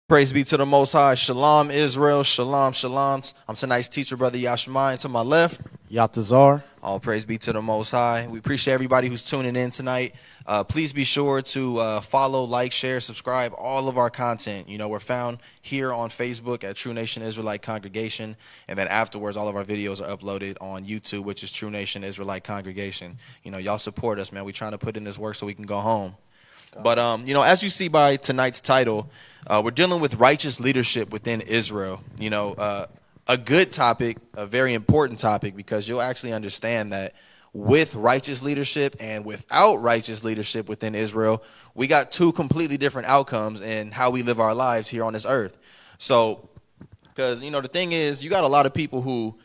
Praise be to the Most High. Shalom, Israel. Shalom, shalom. I'm tonight's teacher, Brother YASHAMI. And to my left, Yatazar. all praise be to the Most High. We appreciate everybody who's tuning in tonight. Please be sure to follow, like, share, subscribe, all of our content. You know, we're found here on Facebook at True Nation Israelite Congregation. And then afterwards, all of our videos are uploaded on YouTube, which is True Nation Israelite Congregation. You know, y'all support us, man. We're trying to put in this work so we can go home. But, you know, as you see by tonight's title, we're dealing with righteous leadership within Israel. You know, a good topic, a very important topic, because you'll actually understand that with righteous leadership and without righteous leadership within Israel, we got two completely different outcomes in how we live our lives here on this earth. So, because, you know, the thing is, you got a lot of people who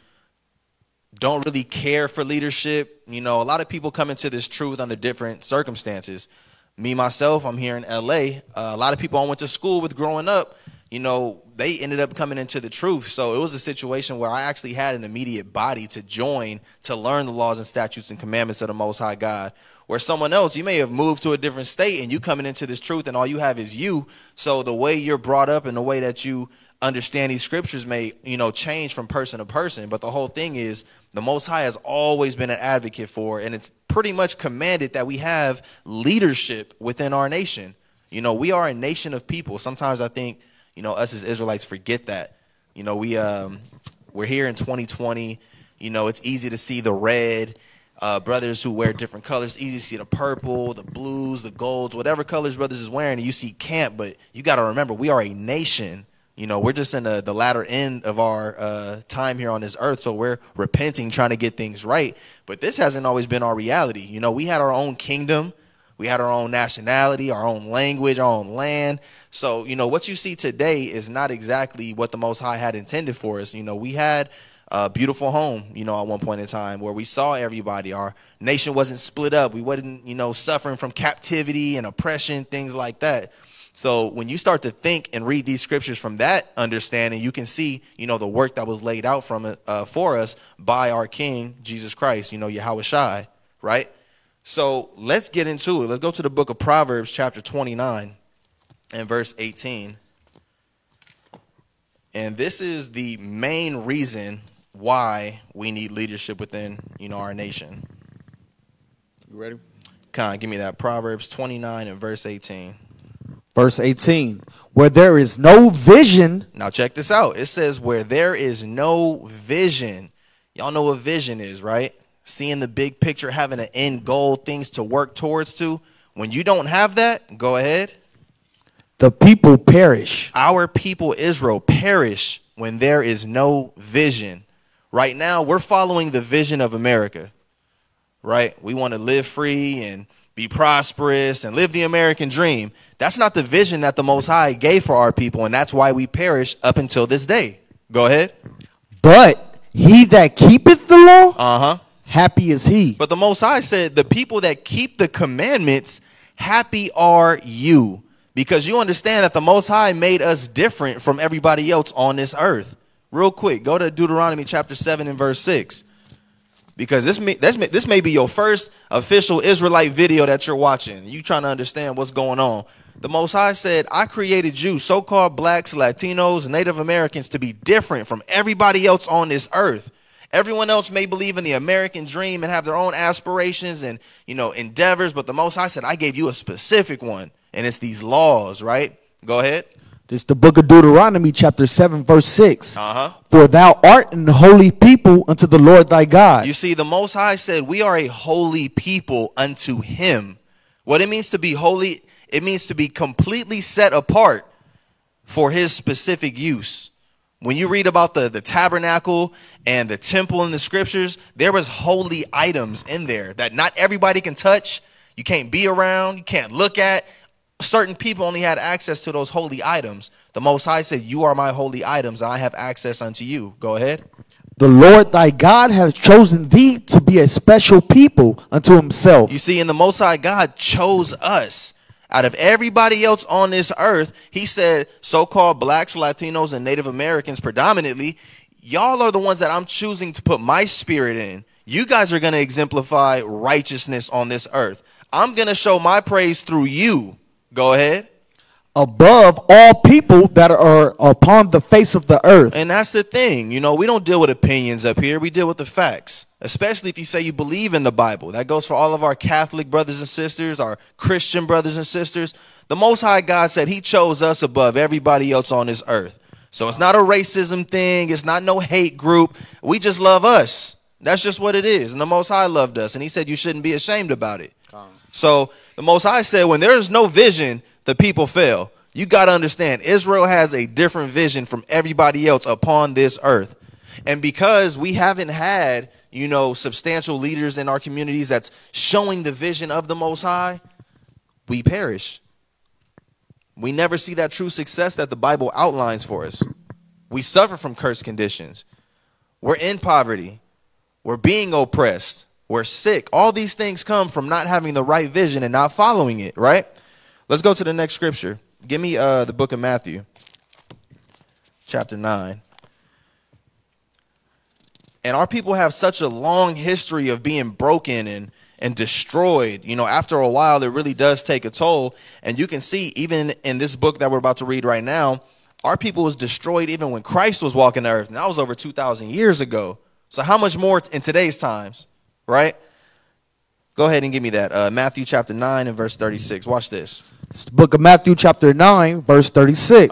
don't really care for leadership. You know, a lot of people come into this truth under different circumstances. Me, myself, I'm here in L.A. A lot of people I went to school with growing up, you know, they ended up coming into the truth. So it was a situation where I actually had an immediate body to join to learn the laws and statutes and commandments of the Most High God. Where someone else, you may have moved to a different state and you coming into this truth and all you have is you. So the way you're brought up and the way that you understand these scriptures may, you know, change from person to person. But the whole thing is the Most High has always been an advocate for, and it's pretty much commanded that we have leadership within our nation. You know, we are a nation of people. Sometimes I think, you know, us as Israelites forget that. You know, we're here in 2020. You know, it's easy to see the red brothers who wear different colors. Easy to see the purple, the blues, the golds, whatever colors brothers is wearing. And you see camp, but you got to remember, we are a nation. You know, we're just in the latter end of our time here on this earth, so we're repenting, trying to get things right. But this hasn't always been our reality. You know, we had our own kingdom. We had our own nationality, our own language, our own land. So, you know, what you see today is not exactly what the Most High had intended for us. You know, we had a beautiful home, you know, at one point in time where we saw everybody. Our nation wasn't split up. We wasn't, you know, suffering from captivity and oppression, things like that. So when you start to think and read these scriptures from that understanding, you can see, you know, the work that was laid out from it for us by our King, Jesus Christ, you know, YAHWEHSHAI, right? So let's get into it. Let's go to the book of Proverbs, chapter 29 and verse 18. And this is the main reason why we need leadership within, you know, our nation. You ready? Con, give me that. Proverbs 29 and verse 18. Verse 18, where there is no vision. Now check this out. It says where there is no vision. Y'all know what vision is, right? Seeing the big picture, having an end goal, things to work towards to. When you don't have that, go ahead. The people perish. Our people, Israel, perish when there is no vision. Right now, we're following the vision of America, right? We want to live free and be prosperous and live the American dream. That's not the vision that the Most High gave for our people, and that's why we perish up until this day. Go ahead. But he that keepeth the law, happy is he. But the Most High said, the people that keep the commandments, happy are you. Because you understand that the Most High made us different from everybody else on this earth. Real quick, go to Deuteronomy chapter 7 and verse 6. Because this may be your first official Israelite video that you're watching. You trying to understand what's going on. The Most High said, I created you, so-called blacks, Latinos, Native Americans, to be different from everybody else on this earth. Everyone else may believe in the American dream and have their own aspirations and, you know, endeavors. But the Most High said, I gave you a specific one. And it's these laws, right? Go ahead. This is the book of Deuteronomy, chapter 7, verse 6. For thou art an holy people unto the Lord thy God. You see, the Most High said we are a holy people unto him. What it means to be holy, it means to be completely set apart for his specific use. When you read about the tabernacle and the temple in the scriptures, there was holy items in there that not everybody can touch. You can't be around. You can't look at. Certain people only had access to those holy items. The Most High said, you are my holy items, and I have access unto you. Go ahead. The Lord thy God has chosen thee to be a special people unto himself. You see, and the Most High God chose us. Out of everybody else on this earth, he said, so-called blacks, Latinos, and Native Americans predominantly, y'all are the ones that I'm choosing to put my spirit in. You guys are going to exemplify righteousness on this earth. I'm going to show my praise through you. Go ahead. above all people that are upon the face of the earth. And that's the thing. You know, we don't deal with opinions up here. We deal with the facts, especially if you say you believe in the Bible. That goes for all of our Catholic brothers and sisters, our Christian brothers and sisters. The Most High God said he chose us above everybody else on this earth. So it's not a racism thing. It's not no hate group. We just love us. That's just what it is. And the Most High loved us. And he said you shouldn't be ashamed about it. So the Most High said when there is no vision, the people fail. You got to understand, Israel has a different vision from everybody else upon this earth. And because we haven't had, you know, substantial leaders in our communities that's showing the vision of the Most High, we perish. We never see that true success that the Bible outlines for us. We suffer from cursed conditions. We're in poverty. We're being oppressed. We're sick. All these things come from not having the right vision and not following it, right? Let's go to the next scripture. Give me the book of Matthew, chapter 9. And our people have such a long history of being broken and destroyed. You know, after a while, it really does take a toll. And you can see, even in this book that we're about to read right now, our people was destroyed even when Christ was walking the earth. And that was over 2,000 years ago. So how much more in today's times, right? Go ahead and give me that. Matthew chapter 9 and verse 36. Watch this. It's the book of Matthew chapter 9, verse 36.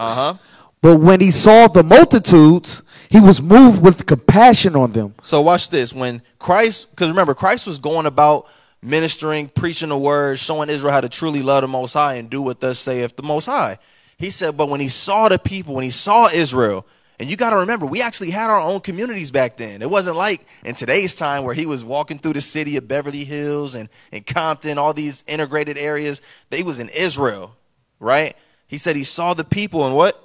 But when he saw the multitudes, he was moved with compassion on them. So watch this. When Christ, because remember, Christ was going about ministering, preaching the word, showing Israel how to truly love the Most High and do what thus saith the Most High. He said, but when he saw the people, when he saw Israel, and you got to remember, we actually had our own communities back then. It wasn't like in today's time where he was walking through the city of Beverly Hills and Compton, all these integrated areas. They was in Israel, right? He said he saw the people and what?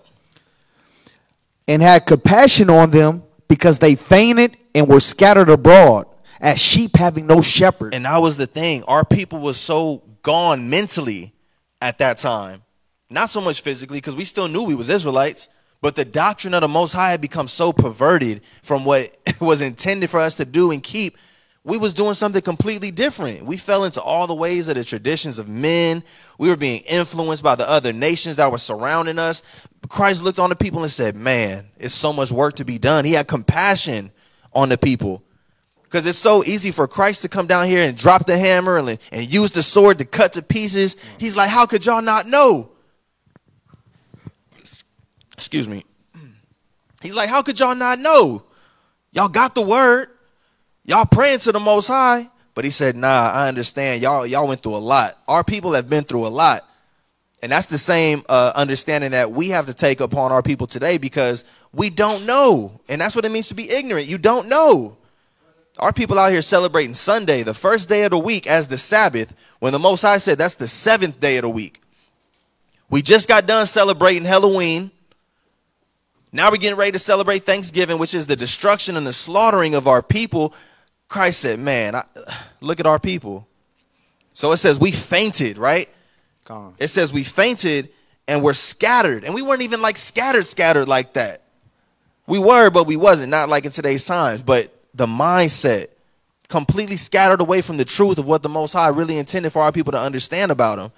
And had compassion on them because they fainted and were scattered abroad as sheep having no shepherd. And that was the thing. Our people was so gone mentally at that time. Not so much physically, because we still knew we was Israelites. But the doctrine of the Most High had become so perverted from what was intended for us to do and keep. We was doing something completely different. We fell into all the ways of the traditions of men. We were being influenced by the other nations that were surrounding us. Christ looked on the people and said, man, it's so much work to be done. He had compassion on the people. Because it's so easy for Christ to come down here and drop the hammer and use the sword to cut to pieces. He's like, how could y'all not know? Excuse me. He's like, how could y'all not know? Y'all got the word. Y'all praying to the Most High. But he said, nah, I understand. Y'all went through a lot. Our people have been through a lot. And that's the same understanding that we have to take upon our people today, because we don't know. And that's what it means to be ignorant. You don't know. Our people out here celebrating Sunday, the first day of the week, as the Sabbath, when the Most High said that's the 7th day of the week. We just got done celebrating Halloween. Now we're getting ready to celebrate Thanksgiving, which is the destruction and the slaughtering of our people. Christ said, man, look at our people. So it says we fainted, right? It says we fainted and we're scattered. And we weren't even like scattered like that. We were, but we wasn't. Not like in today's times. But the mindset, completely scattered away from the truth of what the Most High really intended for our people to understand about him.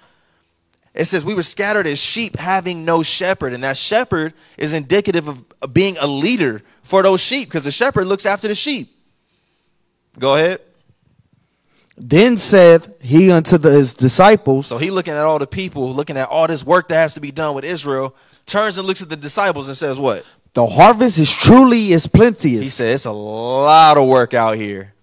It says we were scattered as sheep having no shepherd. And that shepherd is indicative of being a leader for those sheep, because the shepherd looks after the sheep. Go ahead. Then said he unto his disciples. So he looking at all the people, looking at all this work that has to be done with Israel, turns and looks at the disciples and says what? The harvest is truly as plenteous. He said it's a lot of work out here.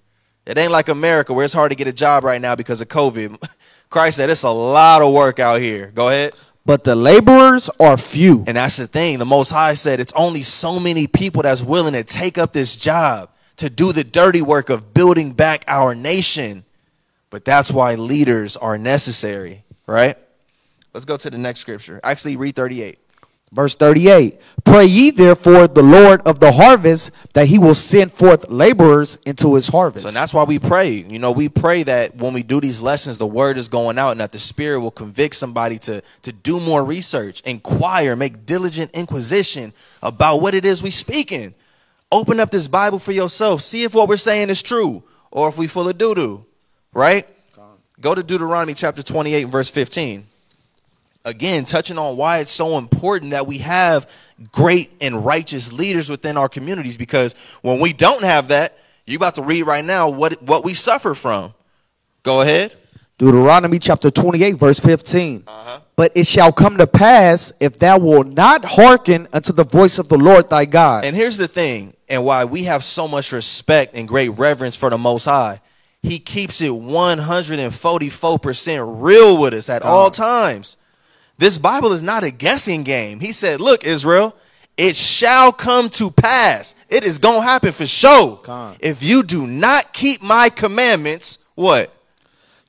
It ain't like America where it's hard to get a job right now because of COVID. Christ said it's a lot of work out here. Go ahead. But the laborers are few. And that's the thing. The Most High said it's only so many people that's willing to take up this job, to do the dirty work of building back our nation. But that's why leaders are necessary, right? Let's go to the next scripture. Actually, read 38. Verse 38. Pray ye therefore the Lord of the harvest that he will send forth laborers into his harvest. So that's why we pray. You know, we pray that when we do these lessons, the word is going out and that the Spirit will convict somebody to do more research, inquire, make diligent inquisition about what it is we speaking. Open up this Bible for yourself. See if what we're saying is true or if we full of doo-doo, right? Go to Deuteronomy chapter 28 and verse 15. again, touching on why it's so important that we have great and righteous leaders within our communities, because when we don't have that, you're about to read right now what we suffer from. Go ahead. Deuteronomy chapter 28, verse 15. But it shall come to pass, if thou wilt not hearken unto the voice of the Lord thy God. And here's the thing, and why we have so much respect and great reverence for the Most High. He keeps it 144% real with us at all times. This Bible is not a guessing game. He said, look, Israel, it shall come to pass. It is going to happen for sure. If you do not keep my commandments, what?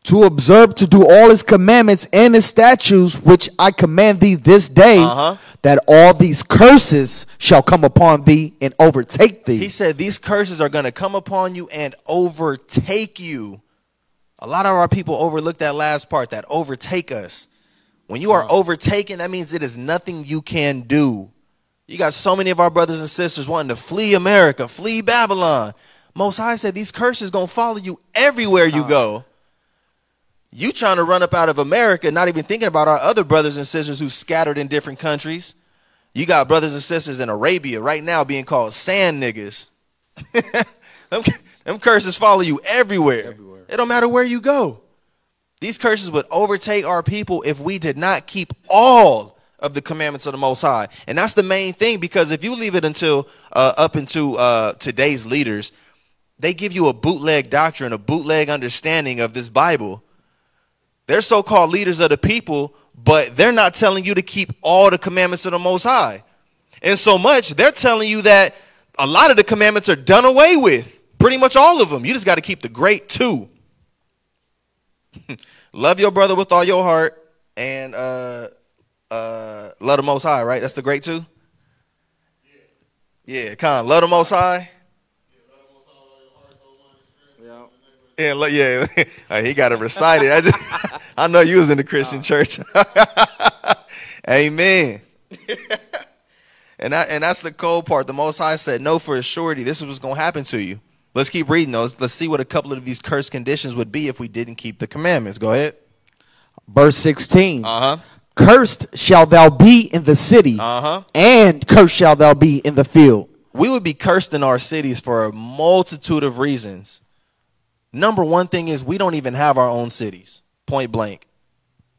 To observe to do all his commandments and his statutes, which I command thee this day, that all these curses shall come upon thee and overtake thee. He said these curses are going to come upon you and overtake you. A lot of our people overlook that last part, that overtake us. When you are overtaken, that means it is nothing you can do. You got so many of our brothers and sisters wanting to flee America, flee Babylon. Most High said these curses going to follow you everywhere you go. You trying to run up out of America, not even thinking about our other brothers and sisters who scattered in different countries. You got brothers and sisters in Arabia right now being called sand niggas. them curses follow you everywhere. It don't matter where you go. These curses would overtake our people if we did not keep all of the commandments of the Most High. And that's the main thing, because if you leave it until up into today's leaders, they give you a bootleg doctrine, a bootleg understanding of this Bible. They're so-called leaders of the people, but they're not telling you to keep all the commandments of the Most High. And so much, they're telling you that a lot of the commandments are done away with. Pretty much all of them. You just got to keep the great two. Love your brother with all your heart and love the Most High, right? That's the great two? Yeah, come on. Love the Most High. Yeah, he got it recited. I know you was in the Christian church. Amen. and that's the cold part. The Most High said, no, for a surety, this is what's going to happen to you. Let's keep reading those. Let's see what a couple of these cursed conditions would be if we didn't keep the commandments. Go ahead. Verse 16. Cursed shalt thou be in the city, and cursed shalt thou be in the field. We would be cursed in our cities for a multitude of reasons. Number one thing is we don't even have our own cities, point blank.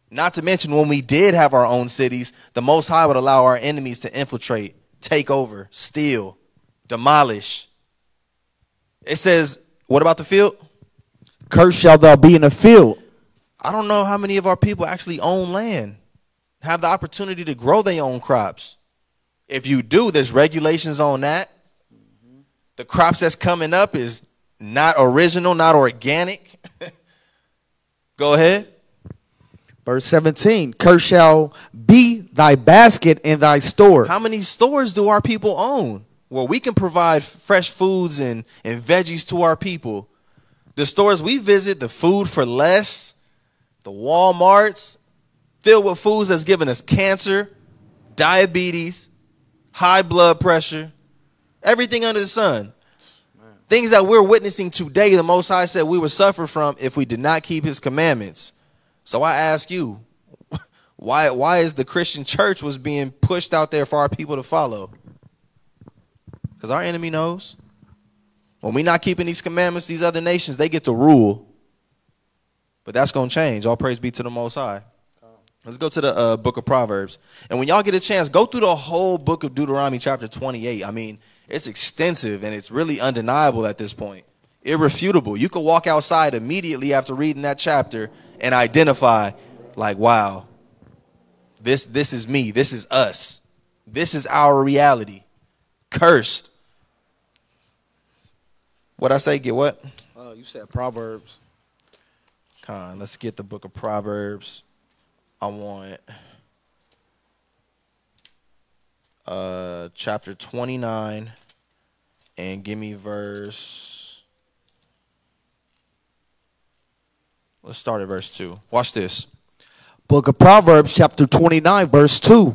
Not to mention when we did have our own cities, the Most High would allow our enemies to infiltrate, take over, steal, demolish. It says, what about the field? Cursed shalt thou be in the field. I don't know how many of our people actually own land, have the opportunity to grow their own crops. If you do, there's regulations on that. The crops that's coming up is not original, not organic. Go ahead. Verse 17. Cursed shall be thy basket and thy store. How many stores do our people own? Well, we can provide fresh foods and veggies to our people. The stores we visit, the food for less, the Walmarts, filled with foods that's giving us cancer, diabetes, high blood pressure, everything under the sun. Things that we're witnessing today, the Most High said we would suffer from if we did not keep his commandments. So I ask you, why is the Christian church was being pushed out there for our people to follow? Because our enemy knows. When we're not keeping these commandments, these other nations, they get to rule. But that's going to change. All praise be to the Most High. Let's go to the book of Proverbs. And when y'all get a chance, go through the whole book of Deuteronomy chapter 28. I mean, it's extensive and it's really undeniable at this point. Irrefutable. You could walk outside immediately after reading that chapter and identify like, wow, this is me. This is us. This is our reality. Cursed. What'd I say? Get what? You said Proverbs. Come on, let's get the book of Proverbs. I want chapter 29 and give me verse. Let's start at verse 2. Watch this. Book of Proverbs chapter 29 verse 2.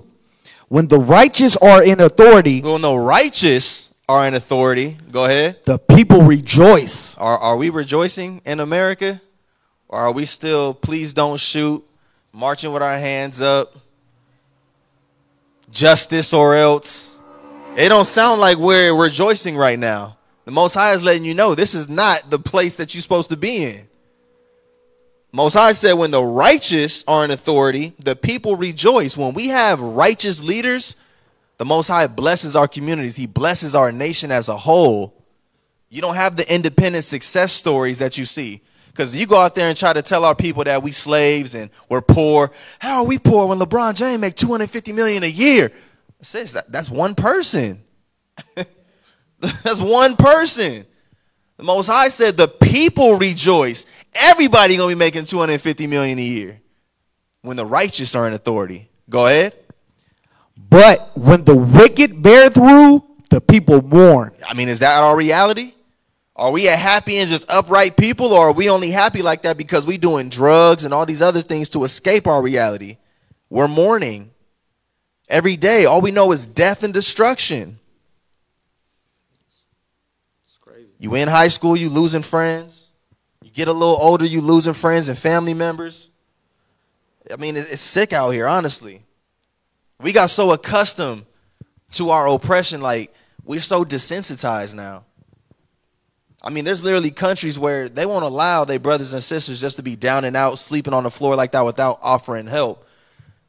When the righteous are in authority. Well, no, righteous are in authority. Go ahead. The people rejoice. Are we rejoicing in America? Or are we still, please don't shoot, marching with our hands up, justice or else. It don't sound like we're rejoicing right now. The Most High is letting you know this is not the place that you're supposed to be in. Most High said when the righteous are in authority, the people rejoice. When we have righteous leaders, the Most High blesses our communities. He blesses our nation as a whole. You don't have the independent success stories that you see. Because you go out there and try to tell our people that we slaves and we're poor. How are we poor when LeBron James make $250 million a year? Sis, that's one person. That's one person. The Most High said the people rejoice. Everybody gonna be making $250 million a year when the righteous are in authority. Go ahead. But when the wicked beareth rule, the people mourn. I mean, is that our reality? Are we a happy and just upright people, or are we only happy like that because we doing drugs and all these other things to escape our reality? We're mourning every day. All we know is death and destruction. It's crazy. You in high school, you losing friends. You get a little older, you losing friends and family members. I mean, it's sick out here, honestly. We got so accustomed to our oppression, like we're so desensitized now. I mean, there's literally countries where they won't allow their brothers and sisters just to be down and out, sleeping on the floor like that without offering help.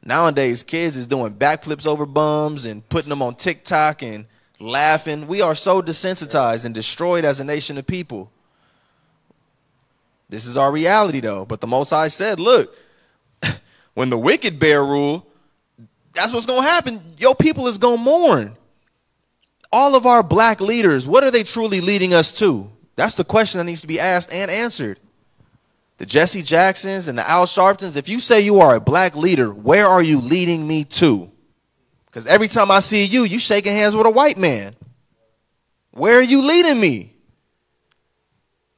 Nowadays, kids is doing backflips over bums and putting them on TikTok and laughing. We are so desensitized and destroyed as a nation of people. This is our reality, though. But the Most High said, look, when the wicked bear rule, that's what's going to happen. Your people is going to mourn. All of our black leaders, what are they truly leading us to? That's the question that needs to be asked and answered. The Jesse Jacksons and the Al Sharptons, if you say you are a black leader, where are you leading me to? Because every time I see you, you shaking hands with a white man. Where are you leading me?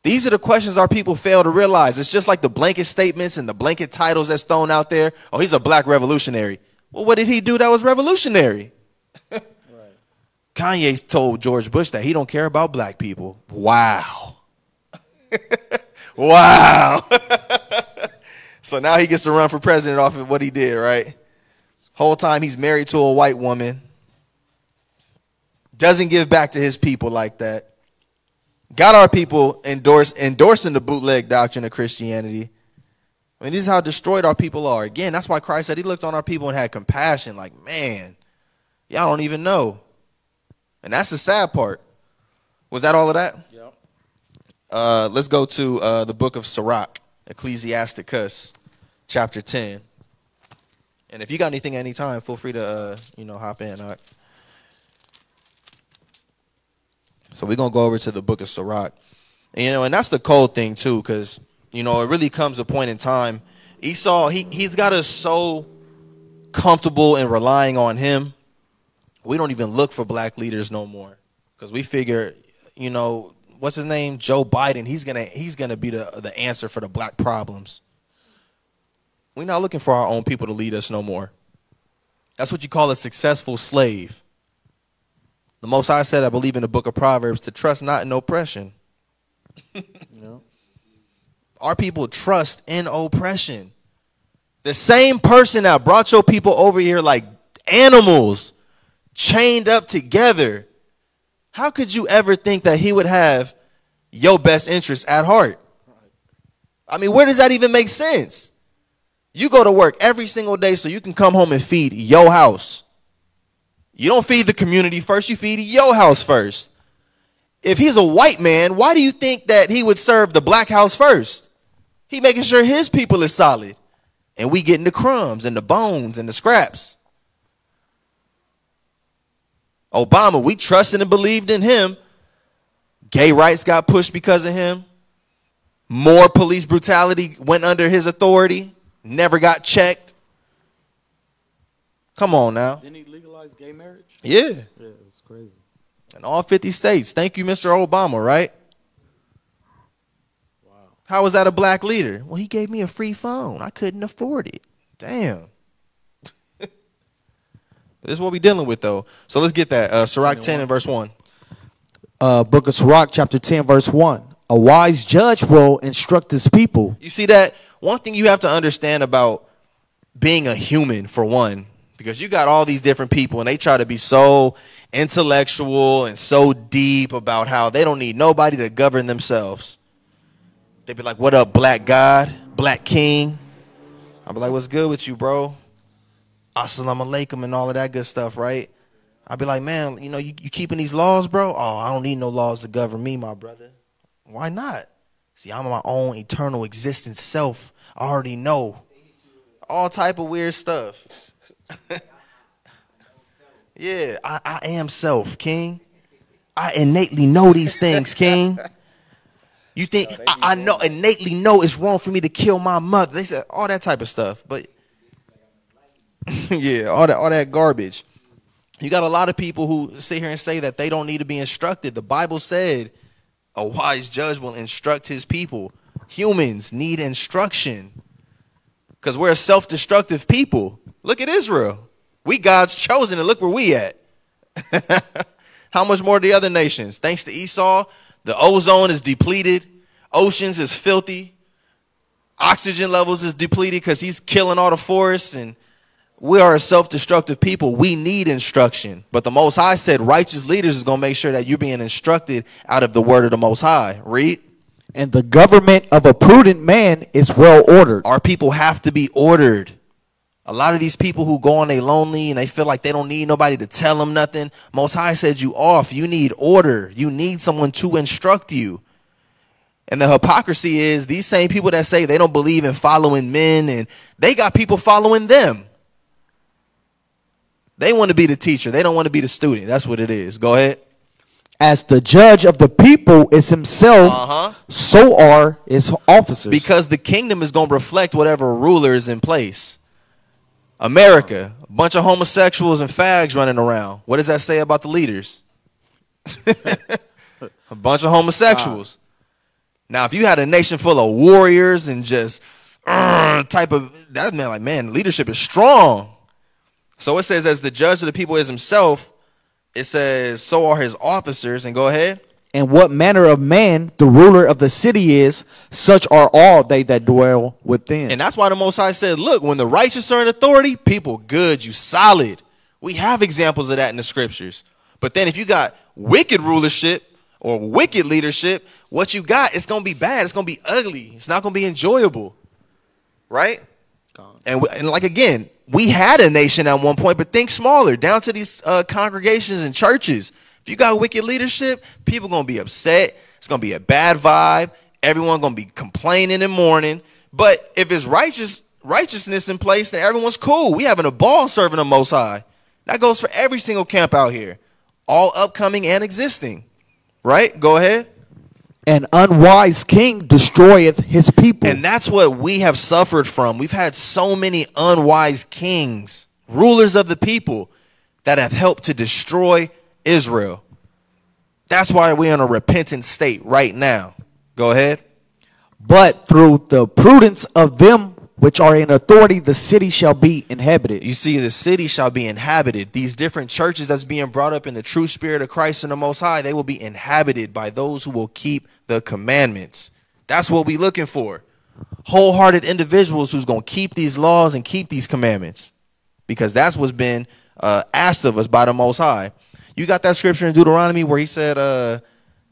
These are the questions our people fail to realize. It's just like the blanket statements and the blanket titles that's thrown out there. Oh, he's a black revolutionary. Well, what did he do that was revolutionary? Kanye told George Bush that he don't care about black people. Wow. Wow. So now he gets to run for president off of what he did, right? Whole time he's married to a white woman. Doesn't give back to his people like that. Got our people endorsing the bootleg doctrine of Christianity. I mean, this is how destroyed our people are. Again, that's why Christ said he looked on our people and had compassion. Like, man, y'all don't even know. And that's the sad part. Was that all of that? Yep. Let's go to the book of Sirach, Ecclesiasticus, chapter 10. And if you got anything at any time, feel free to, hop in. All right. So we're going to go over to the book of Sirach. And that's the cold thing, too, because, it really comes a point in time. Esau, he's got us so comfortable in relying on him. We don't even look for black leaders no more because we figure, what's his name? Joe Biden. He's gonna be the answer for the black problems. We're not looking for our own people to lead us no more. That's what you call a successful slave. The Most High said, I believe in the book of Proverbs, to trust not in oppression. Our people trust in oppression. The same person that brought your people over here like animals, chained up together, how could you ever think that he would have your best interests at heart? I mean, where does that even make sense? You go to work every single day so you can come home and feed your house. You don't feed the community first, you feed your house first. If he's a white man, why do you think that he would serve the black house first? He making sure his people is solid. And we getting the crumbs and the bones and the scraps. Obama, we trusted and believed in him. Gay rights got pushed because of him. More police brutality went under his authority. Never got checked. Come on now. Didn't he legalize gay marriage? Yeah. Yeah, it's crazy. In all 50 states. Thank you, Mr. Obama, right? Wow. How was that a black leader? Well, he gave me a free phone. I couldn't afford it. Damn. This is what we're dealing with, though. So let's get that. Sirach 10 and verse 1. Book of Sirach, chapter 10, verse 1. A wise judge will instruct his people. You see that? One thing you have to understand about being a human, for one, Because you got all these different people and they try to be so intellectual and so deep about how they don't need nobody to govern themselves. They be like, what up, black God, black king? I'll be like, what's good with you, bro? Assalamu alaikum and all of that good stuff, right? I'll be like, man, you know, you keeping these laws, bro? Oh, I don't need no laws to govern me, my brother. Why not? See, I'm my own eternal existent self. I already know. All type of weird stuff. Yeah, I am self, king. I innately know these things, king. You think I know innately know it's wrong for me to kill my mother? They said all that type of stuff, but yeah, all that garbage. You got a lot of people who sit here and say that they don't need to be instructed. The Bible said a wise judge will instruct his people. Humans need instruction because we're a self-destructive people. Look at Israel. We God's chosen, and look where we at. How much more the other nations? Thanks to Esau, the ozone is depleted. Oceans is filthy. Oxygen levels is depleted because he's killing all the forests. And we are a self-destructive people. We need instruction. But the Most High said righteous leaders is going to make sure that you're being instructed out of the word of the Most High. Read. And the government of a prudent man is well ordered. Our people have to be ordered. A lot of these people who go on they lonely and they feel like they don't need nobody to tell them nothing. Most High said you off. You need order. You need someone to instruct you. And the hypocrisy is these same people that say they don't believe in following men, and they got people following them. They want to be the teacher. They don't want to be the student. That's what it is. Go ahead. As the judge of the people is himself, so are his officers. Because the kingdom is going to reflect whatever ruler is in place. America, a bunch of homosexuals and fags running around. What does that say about the leaders? A bunch of homosexuals. Now, if you had a nation full of warriors and just type of, that meant like, man, leadership is strong. So it says, as the judge of the people is himself, it says, so are his officers. And go ahead. And what manner of man the ruler of the city is, such are all they that dwell within. And that's why the Most High said, look, when the righteous are in authority, people good, you solid. We have examples of that in the scriptures. But then if you got wicked rulership or wicked leadership, what you got, it's going to be bad. It's going to be ugly. It's not going to be enjoyable. Right? And like, again, we had a nation at one point, but think smaller, down to these congregations and churches. If you got wicked leadership, people are going to be upset. It's going to be a bad vibe. Everyone's going to be complaining and mourning. But if it's righteousness in place, then everyone's cool. We having a ball serving the Most High. That goes for every single camp out here, all upcoming and existing. Right? Go ahead. An unwise king destroyeth his people. And that's what we have suffered from. We've had so many unwise kings, rulers of the people, that have helped to destroy Israel. That's why we're in a repentant state right now. Go ahead. But through the prudence of them which are in authority, the city shall be inhabited. You see, the city shall be inhabited. These different churches that's being brought up in the true spirit of Christ and the Most High, they will be inhabited by those who will keep the commandments. That's what we're looking for. Wholehearted individuals who's going to keep these laws and keep these commandments, because that's what's been asked of us by the Most High. You got that scripture in Deuteronomy where he said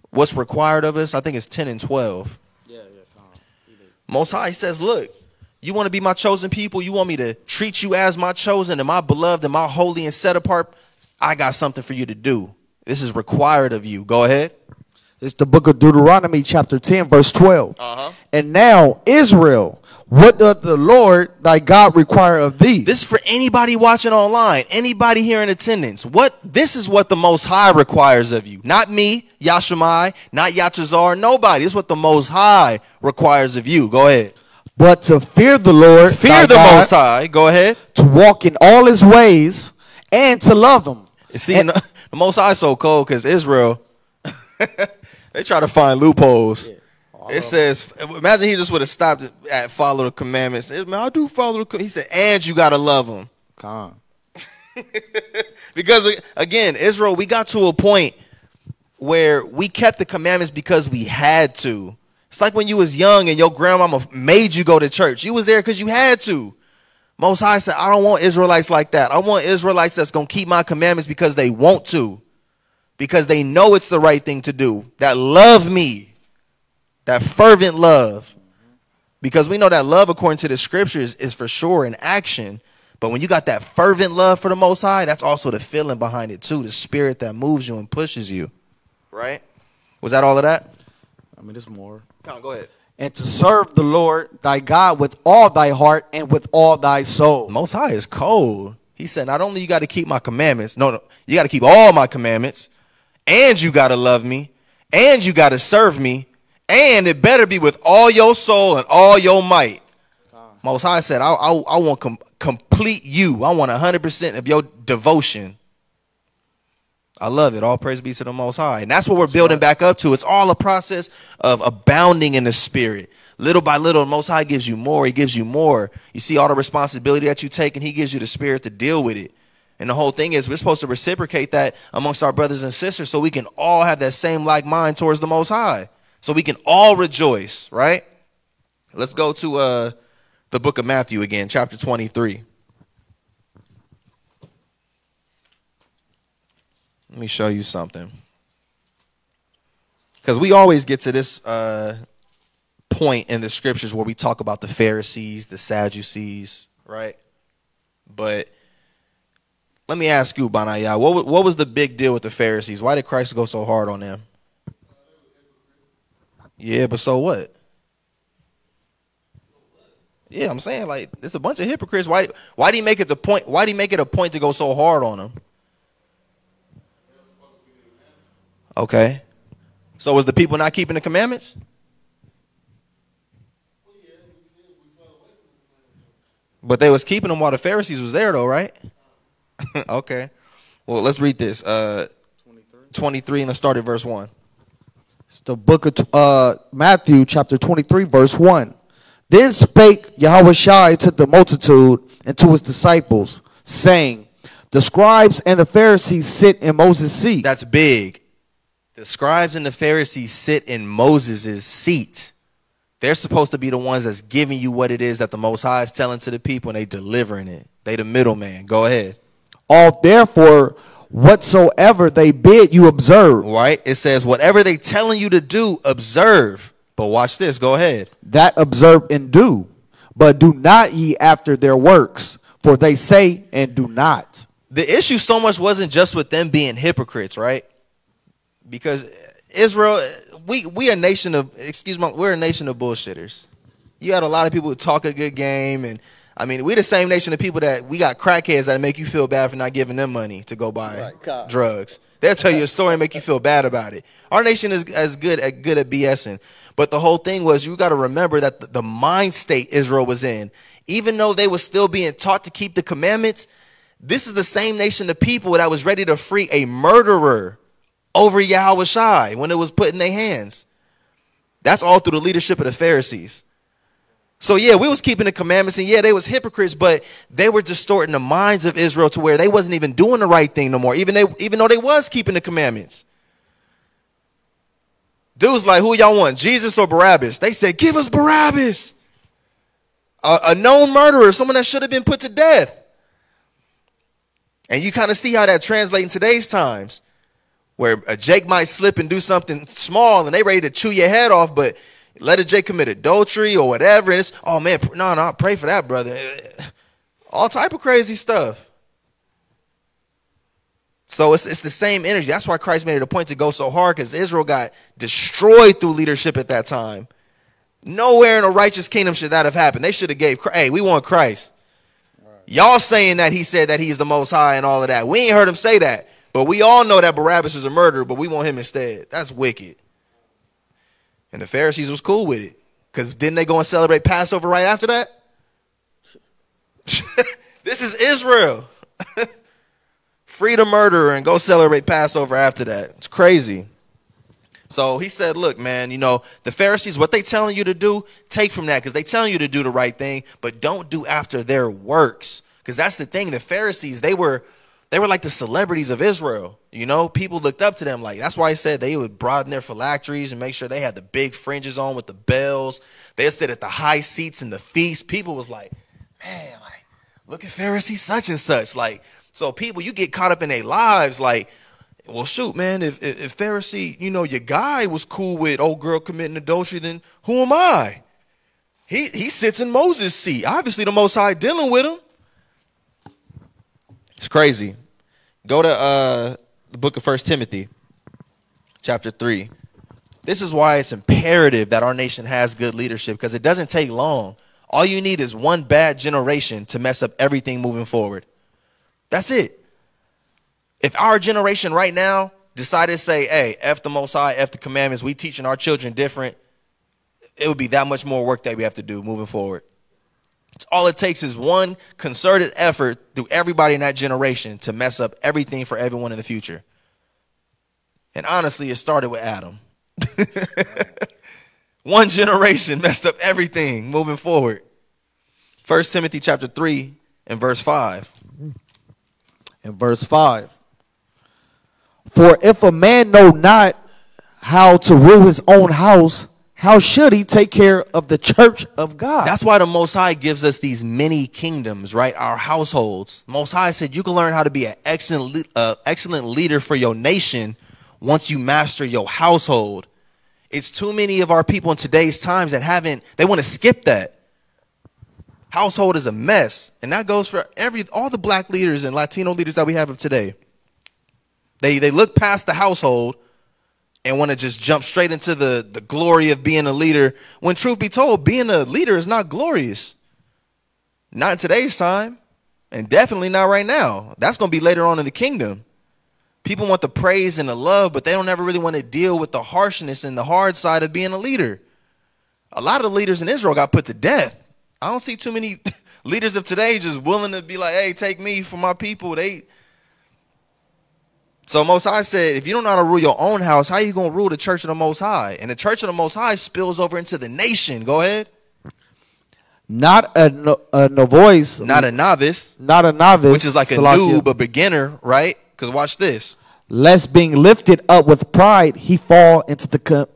what's required of us? I think it's 10 and 12. Yeah. Most High says, look, you want to be my chosen people? You want me to treat you as my chosen and my beloved and my holy and set apart? I got something for you to do. This is required of you. Go ahead. It's the book of Deuteronomy chapter 10 verse 12. And now, Israel, what doth the Lord thy God require of thee? This is for anybody watching online, anybody here in attendance. This is what the Most High requires of you. Not me, YASHAMI, not Yachazar, nobody. This is what the Most High requires of you. Go ahead. But to fear the Lord, fear the Most High. Go ahead. To walk in all his ways and to love him. See, and the Most High is so cold because Israel, they try to find loopholes. Yeah. It says, imagine he just would have stopped at follow the commandments. Man, I do follow the commandments. He said, and you got to love them. Because, again, Israel, we got to a point where we kept the commandments because we had to. It's like when you was young and your grandmama made you go to church. You was there because you had to. Most High said, I don't want Israelites like that. I want Israelites that's going to keep my commandments because they want to, because they know it's the right thing to do, that love me, that fervent love. Because we know that love, according to the scriptures, is for sure an action. But when you got that fervent love for the Most High, that's also the feeling behind it too, the spirit that moves you and pushes you. Right? Was that all of that? I mean, there's more. Go ahead. And to serve the Lord thy God with all thy heart and with all thy soul. Most High is cold. He said, not only you got to keep my commandments, no, you got to keep all my commandments, and you got to love me, and you got to serve me, and it better be with all your soul and all your might. Most High said, I want complete you. I want 100% of your devotion. I love it. All praise be to the Most High. And that's what we're building back up to. It's all a process of abounding in the spirit. Little by little, the Most High gives you more. He gives you more. You see all the responsibility that you take, and he gives you the spirit to deal with it. And the whole thing is we're supposed to reciprocate that amongst our brothers and sisters so we can all have that same like mind towards the Most High. So we can all rejoice, right? Let's go to the book of Matthew again, chapter 23. Let me show you something. Because we always get to this point in the scriptures where we talk about the Pharisees, the Sadducees, right? But let me ask you, Banaya, what was the big deal with the Pharisees? Why did Christ go so hard on them? Yeah, but so what? Yeah, I'm saying, like, it's a bunch of hypocrites. Why did he make it the point? Why did he make it a point to go so hard on them? Okay. So was the people not keeping the commandments? But they was keeping them while the Pharisees was there, though, right? Okay. Well, let's read this. 23, and let's start at verse 1. It's the book of Matthew, chapter 23, verse 1. Then spake Yahushua to the multitude and to his disciples, saying, the scribes and the Pharisees sit in Moses' seat. That's big. The scribes and the Pharisees sit in Moses' seat. They're supposed to be the ones that's giving you what it is that the Most High is telling to the people, and they delivering it. They the middleman. Go ahead. All therefore, whatsoever they bid you observe. Right? It says, whatever they telling you to do, observe. But watch this. Go ahead. That observe and do, but do not ye after their works, for they say and do not. The issue so much wasn't just with them being hypocrites, right? Because Israel, we're a nation of bullshitters. You had a lot of people who talk a good game, and I mean, we the same nation of people that we got crackheads that make you feel bad for not giving them money to go buy drugs. They'll tell you a story and make you feel bad about it. Our nation is as good at BSing. But the whole thing was, you got to remember that the mind state Israel was in, even though they were still being taught to keep the commandments, this is the same nation of people that was ready to free a murderer over Yahushua when it was put in their hands. That's all through the leadership of the Pharisees. So yeah, we was keeping the commandments, and yeah, they was hypocrites, but they were distorting the minds of Israel to where they wasn't even doing the right thing no more, even though they was keeping the commandments. Dude's like, who y'all want, Jesus or Barabbas? They said, give us Barabbas. A known murderer, someone that should have been put to death. And you kind of see how that translates in today's times, where a Jake might slip and do something small, and they ready to chew your head off, but let a Jake commit adultery or whatever, and it's, oh man, no, pray for that, brother. All type of crazy stuff. So it's the same energy. That's why Christ made it a point to go so hard, because Israel got destroyed through leadership at that time. Nowhere in a righteous kingdom should that have happened. They should have gave, hey, we want Christ. Y'all saying that he said that he's the Most High and all of that. We ain't heard him say that. But we all know that Barabbas is a murderer, but we want him instead. That's wicked. And the Pharisees was cool with it, because didn't they go and celebrate Passover right after that? This is Israel. Free the murderer and go celebrate Passover after that. It's crazy. So he said, look, man, you know, the Pharisees, what they telling you to do, take from that, because they telling you to do the right thing, but don't do after their works. Because that's the thing. The Pharisees, they were like the celebrities of Israel. You know, people looked up to them. Like, that's why he said they would broaden their phylacteries and make sure they had the big fringes on with the bells. They'd sit at the high seats in the feast. People was like, man, like, Look at Pharisee such and such. Like, so people, you get caught up in their lives. Like, well, shoot, man, if Pharisee, you know, your guy was cool with old girl committing adultery, then who am I? He sits in Moses' seat. Obviously, the Most High dealing with him. It's crazy. Go to the book of 1 Timothy, chapter 3. This is why it's imperative that our nation has good leadership, because it doesn't take long. All you need is one bad generation to mess up everything moving forward. That's it. If our generation right now decided to say, hey, F the Most High, F the commandments, we teaching our children different, it would be that much more work that we have to do moving forward. All it takes is one concerted effort through everybody in that generation to mess up everything for everyone in the future. And honestly, it started with Adam. One generation messed up everything moving forward. 1 Timothy chapter 3 and verse 5. In verse 5. For if a man know not how to rule his own house, how should he take care of the church of God? That's why the Most High gives us these many kingdoms, right? Our households. Most High said you can learn how to be an excellent leader for your nation once you master your household. It's too many of our people in today's times that they want to skip that. Household is a mess. And that goes for all the black leaders and Latino leaders that we have of today. They look past the household and want to just jump straight into the glory of being a leader, when truth be told, being a leader is not glorious. Not in today's time, and definitely not right now. That's going to be later on in the kingdom. People want the praise and the love, but they don't ever really want to deal with the harshness and the hard side of being a leader. A lot of the leaders in Israel got put to death. I don't see too many leaders of today just willing to be like, hey, take me for my people. So Most High said, if you don't know how to rule your own house, how are you going to rule the church of the Most High? And the church of the Most High spills over into the nation. Go ahead. Not a novice. Not a novice. Not a novice. Which is like a noob, a beginner, right? Because watch this. Lest being lifted up with pride, he fall into the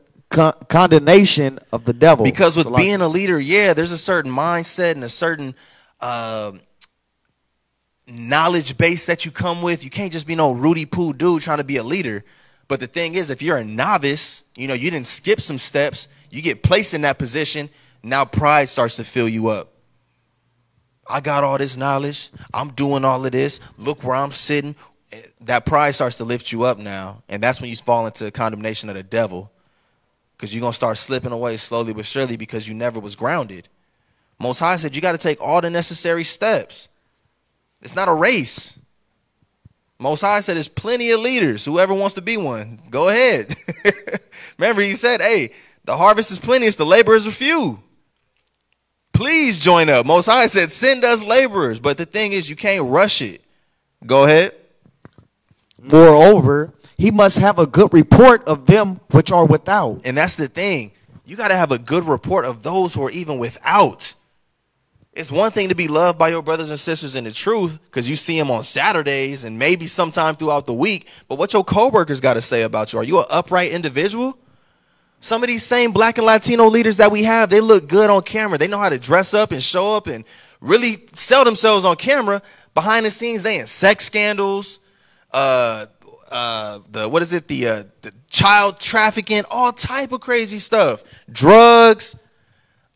condemnation of the devil. Because with being a leader, yeah, there's a certain mindset and a certain knowledge base that you come with. You can't just be no Rudy Poo dude trying to be a leader. But the thing is, if you're a novice, you know, you didn't skip some steps, you get placed in that position, now pride starts to fill you up. I got all this knowledge. I'm doing all of this. Look where I'm sitting. That pride starts to lift you up now. And that's when you fall into condemnation of the devil. Because you're going to start slipping away slowly but surely because you never was grounded. Most High said you got to take all the necessary steps. It's not a race. Most High said there's plenty of leaders. Whoever wants to be one, go ahead. Remember, he said, hey, the harvest is plenteous, the laborers are few. Please join up. Most High said, send us laborers. But the thing is, you can't rush it. Go ahead. Moreover, he must have a good report of them which are without. And that's the thing. You got to have a good report of those who are even without. It's one thing to be loved by your brothers and sisters in the truth because you see them on Saturdays and maybe sometime throughout the week. But what your coworkers got to say about you? Are you an upright individual? Some of these same black and Latino leaders that we have, they look good on camera. They know how to dress up and show up and really sell themselves on camera. Behind the scenes, they in sex scandals, the child trafficking, all type of crazy stuff, drugs.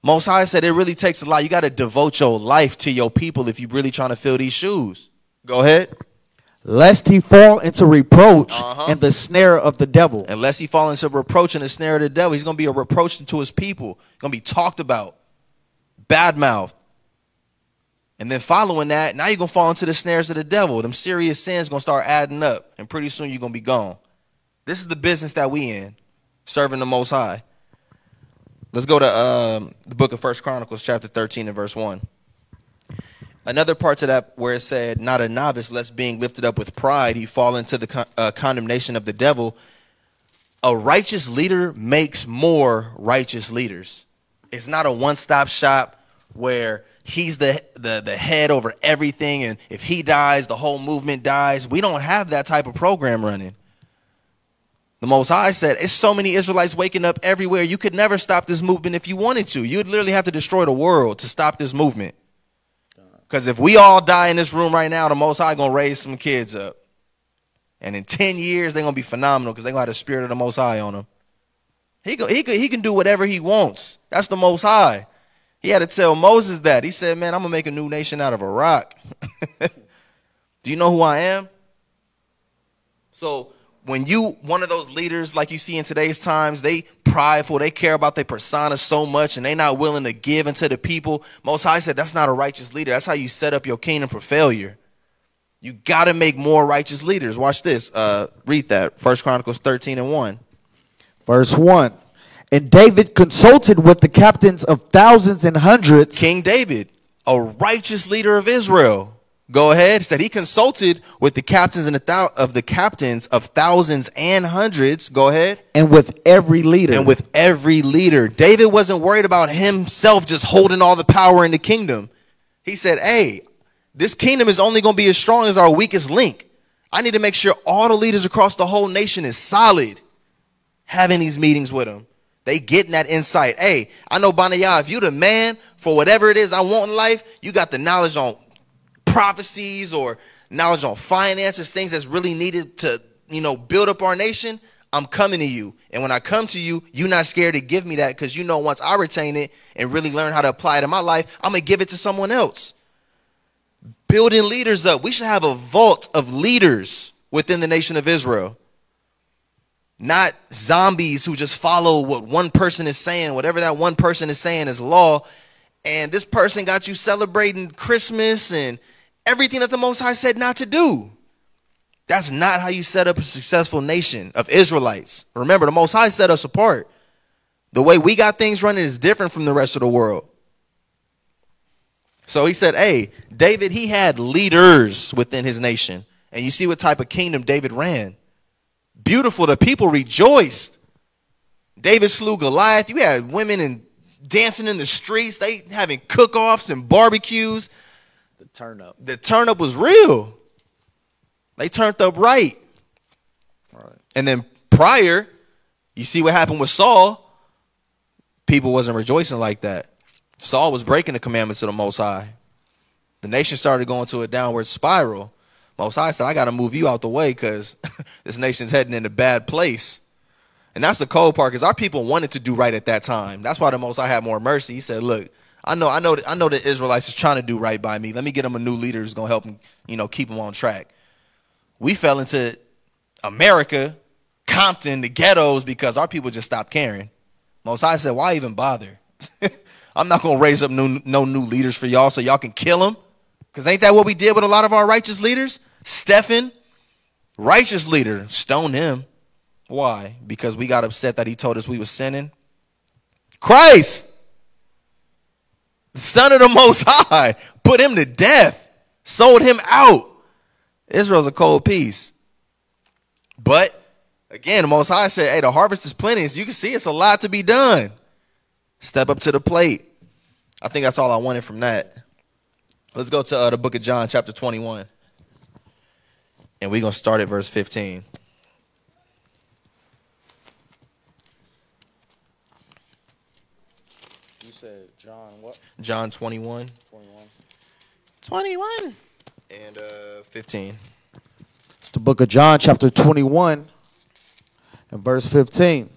Most High said it really takes a lot. You got to devote your life to your people if you're really trying to fill these shoes. Go ahead. Lest he fall into reproach and the snare of the devil. Unless he fall into reproach and the snare of the devil, he's going to be a reproach to his people. He's going to be talked about, badmouthed. And then following that, now you're going to fall into the snares of the devil. Them serious sins going to start adding up. And pretty soon you're going to be gone. This is the business that we in, serving the Most High. Let's go to the book of 1 Chronicles, chapter 13 and verse 1. Another part to that where it said, not a novice, lest being lifted up with pride, he fall into the condemnation of the devil. A righteous leader makes more righteous leaders. It's not a one-stop shop where he's the head over everything, and if he dies, the whole movement dies. We don't have that type of program running. The Most High said, it's so many Israelites waking up everywhere. You could never stop this movement if you wanted to. You'd literally have to destroy the world to stop this movement. Because if we all die in this room right now, the Most High going to raise some kids up. And in 10 years, they're going to be phenomenal because they're going to have the spirit of the Most High on them. He can do whatever he wants. That's the Most High. He had to tell Moses that. He said, man, I'm going to make a new nation out of a rock. Do you know who I am? So when you, one of those leaders like you see in today's times, they prideful, they care about their persona so much, and they not willing to give into the people. Most High said that's not a righteous leader. That's how you set up your kingdom for failure. You got to make more righteous leaders. Watch this. Read that. 1 Chronicles 13:1. Verse 1. And David consulted with the captains of thousands and hundreds. King David, a righteous leader of Israel. Go ahead. He said he consulted with the captains of thousands and hundreds. Go ahead. And with every leader. And with every leader. David wasn't worried about himself just holding all the power in the kingdom. He said, hey, this kingdom is only going to be as strong as our weakest link. I need to make sure all the leaders across the whole nation is solid. Having these meetings with them. They getting that insight. Hey, I know, Banaya, if you the man for whatever it is I want in life, you got the knowledge on prophecies or knowledge on finances, things that's really needed to, build up our nation. I'm coming to you. And when I come to you, you're not scared to give me that because once I retain it and really learn how to apply it in my life, I'm going to give it to someone else. Building leaders up. We should have a vault of leaders within the nation of Israel. Not zombies who just follow what one person is saying. Whatever that one person is saying is law. And this person got you celebrating Christmas and everything that the Most High said not to do. That's not how you set up a successful nation of Israelites. Remember, the Most High set us apart. The way we got things running is different from the rest of the world. So he said, hey, David, he had leaders within his nation. And you see what type of kingdom David ran. Beautiful. The people rejoiced. David slew Goliath. You had women and dancing in the streets. They having cook-offs and barbecues. The turn up was real. They turned up right. And then prior, you see what happened with Saul. People wasn't rejoicing like that. Saul was breaking the commandments of the Most High. The nation started going to a downward spiral. Most High said, I got to move you out the way because this nation's heading in a bad place. And that's the cold part because our people wanted to do right at that time. That's why the Most High had more mercy. He said, look, I know the Israelites is trying to do right by me. Let me get them a new leader who's going to help them, keep them on track. We fell into America, Compton, the ghettos because our people just stopped caring. Most High said, why even bother? I'm not going to raise up no new leaders for y'all so y'all can kill them. Because ain't that what we did with a lot of our righteous leaders? Stephen, righteous leader, stone him. Why? Because we got upset that he told us we was sinning. Christ, the Son of the Most High, put him to death, sold him out. Israel's a cold piece. But, again, the Most High said, hey, the harvest is plenty. As you can see, it's a lot to be done. Step up to the plate. I think that's all I wanted from that. Let's go to the book of John, chapter 21. And we're going to start at verse 15. You said John what? John 21. 21. And 15. It's the book of John, chapter 21, and verse 15.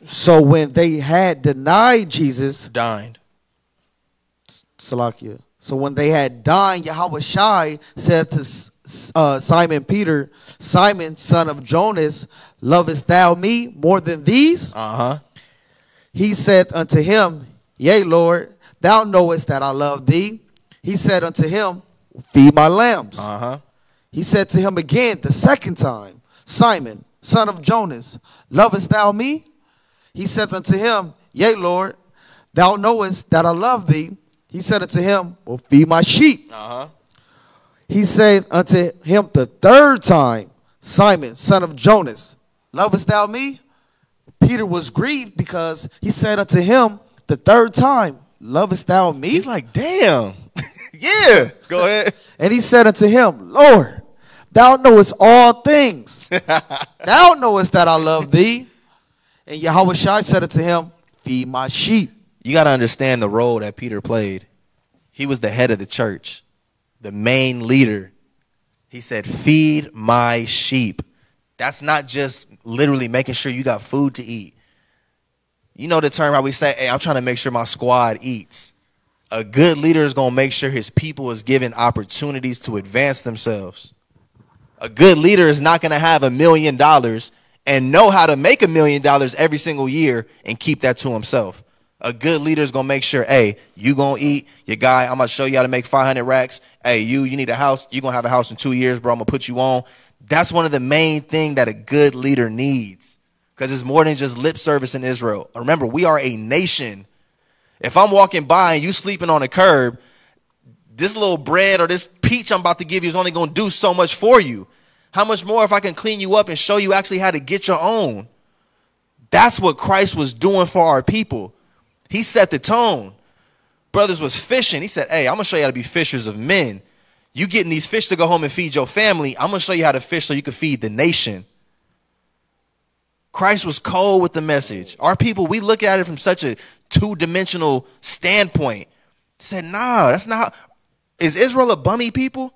So when they had denied Jesus, Dined. Salakia. So when they had dined, Yahushua said to Simon Peter, Simon, son of Jonas, lovest thou me more than these? He said unto him, yea, Lord, thou knowest that I love thee. He said unto him, feed my lambs. He said to him again the second time, Simon, son of Jonas, lovest thou me? He said unto him, yea, Lord, thou knowest that I love thee. He said unto him, well, feed my sheep. He said unto him the third time, Simon, son of Jonas, lovest thou me? Peter was grieved because he said unto him the third time, lovest thou me? He's like, damn. Yeah. Go ahead. And he said unto him, Lord, thou knowest all things. Thou knowest that I love thee. And Yahushua said unto him, feed my sheep. You got to understand the role that Peter played. He was the head of the church, the main leader. He said, feed my sheep. That's not just literally making sure you got food to eat. You know the term how we say, hey, I'm trying to make sure my squad eats. A good leader is going to make sure his people is given opportunities to advance themselves. A good leader is not going to have $1 million and know how to make $1 million every single year and keep that to himself. A good leader is going to make sure, hey, you going to eat. Your guy, I'm going to show you how to make 500 racks. Hey, you need a house. You're going to have a house in 2 years, bro. I'm going to put you on. That's one of the main things that a good leader needs. Because it's more than just lip service in Israel. Remember, we are a nation. If I'm walking by and you sleeping on a curb, this little bread or this peach I'm about to give you is only going to do so much for you. How much more if I can clean you up and show you actually how to get your own? That's what Christ was doing for our people. He set the tone. Brothers was fishing. He said, hey, I'm going to show you how to be fishers of men. You getting these fish to go home and feed your family. I'm going to show you how to fish so you can feed the nation. Christ was cold with the message. Our people, we look at it from such a two-dimensional standpoint. Said, nah, that's not. Is Israel a bummy people?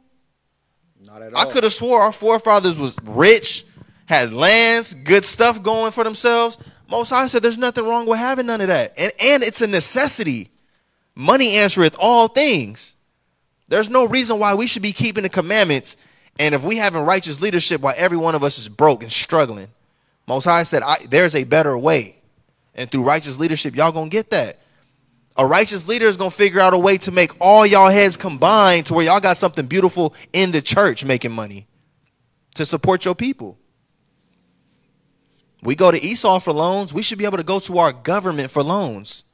Not at all. I could have swore our forefathers was rich, had lands, good stuff going for themselves. Most High said there's nothing wrong with having none of that. And it's a necessity. Money answereth all things. There's no reason why we should be keeping the commandments. And if we having righteous leadership while every one of us is broke and struggling. Most High said, there's a better way. And through righteous leadership, y'all going to get that. A righteous leader is going to figure out a way to make all y'all heads combine to where y'all got something beautiful in the church making money to support your people. We go to Esau for loans. We should be able to go to our government for loans.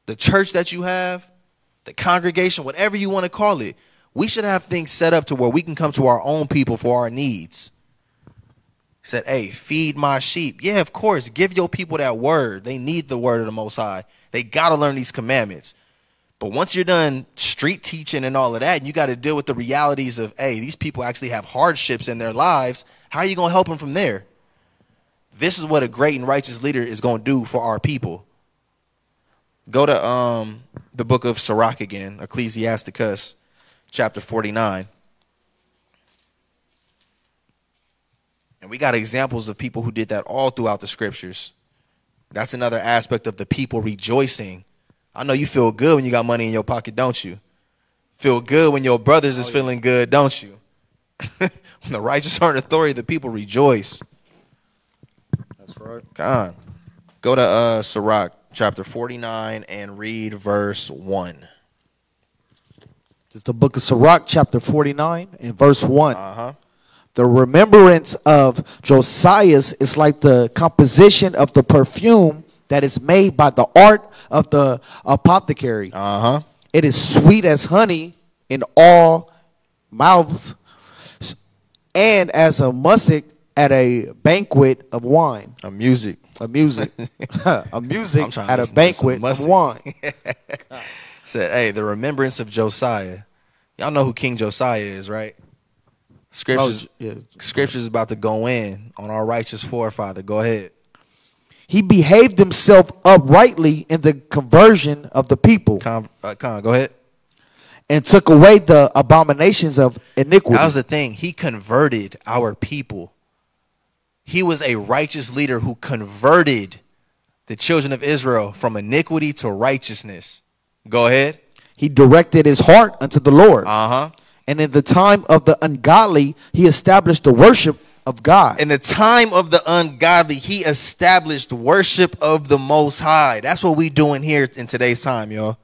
The church that you have, the congregation, whatever you want to call it, we should have things set up to where we can come to our own people for our needs. He said, hey, feed my sheep. Yeah, of course. Give your people that word. They need the word of the Most High. They got to learn these commandments. But once you're done street teaching and all of that, and you got to deal with the realities of, hey, these people actually have hardships in their lives. How are you going to help them from there? This is what a great and righteous leader is going to do for our people. Go to the book of Sirach again, Ecclesiasticus, chapter 49. And we got examples of people who did that all throughout the scriptures. That's another aspect of the people rejoicing. I know you feel good when you got money in your pocket, don't you? Feel good when your brothers is feeling good, don't you? When the righteous are in authority, the people rejoice. That's right. God. Go to Sirach chapter 49 and read verse 1. It's the book of Sirach chapter 49 and verse 1. Uh-huh. The remembrance of Josias is like the composition of the perfume that is made by the art of the apothecary. Uh-huh. It is sweet as honey in all mouths, and as a musk at a banquet of wine. A music. A music. A music at a banquet of wine. Said, hey, the remembrance of Josiah. Y'all know who King Josiah is, right? Scriptures is about to go in on our righteous forefather. Go ahead. He behaved himself uprightly in the conversion of the people. Go ahead. And took away the abominations of iniquity. That was the thing. He converted our people. He was a righteous leader who converted the children of Israel from iniquity to righteousness. Go ahead. He directed his heart unto the Lord. Uh-huh. And in the time of the ungodly, he established the worship of God. In the time of the ungodly, he established worship of the Most High. That's what we doing here in today's time, y'all.